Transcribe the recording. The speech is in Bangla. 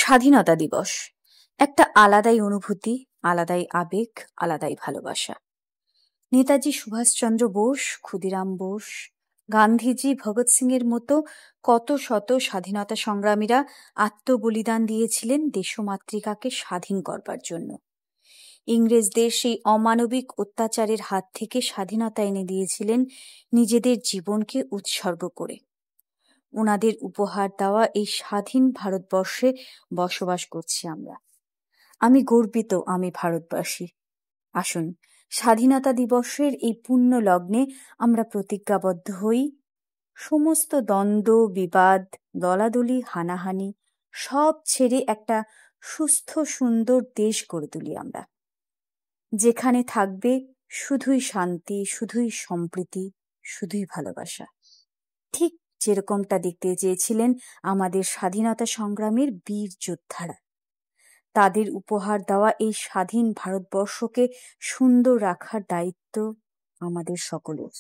স্বাধীনতা দিবস একটা আলাদাই অনুভূতি, আলাদাই আবেগ, আলাদাই ভালোবাসা। নেতাজি সুভাষচন্দ্র বোস, ক্ষুদিরাম বোস, গান্ধীজি, ভগৎ সিং এর মতো কত শত স্বাধীনতা সংগ্রামীরা আত্মবলিদান দিয়েছিলেন দেশমাতৃকাকে স্বাধীন করবার জন্য। ইংরেজদের সেই অমানবিক অত্যাচারের হাত থেকে স্বাধীনতা এনে দিয়েছিলেন নিজেদের জীবনকে উৎসর্গ করে। ওনাদের উপহার দেওয়া এই স্বাধীন ভারতবর্ষে বসবাস করছি আমরা। আমি গর্বিত, আমি ভারতবাসী। আসুন, স্বাধীনতা দিবসের এই পুণ্য লগ্নে আমরা প্রতিজ্ঞাবদ্ধ হই, সমস্ত দ্বন্দ্ব, বিবাদ, দলাদলি, হানাহানি সব ছেড়ে একটা সুস্থ সুন্দর দেশ গড়ে তুলি আমরা, যেখানে থাকবে শুধুই শান্তি, শুধুই সম্প্রীতি, শুধুই ভালোবাসা। ঠিক যেরকমটা দেখতে চেয়েছিলেন আমাদের স্বাধীনতা সংগ্রামের বীর যোদ্ধারা। তাদের উপহার দেওয়া এই স্বাধীন ভারতবর্ষকে সুন্দর রাখার দায়িত্ব আমাদের সকলের।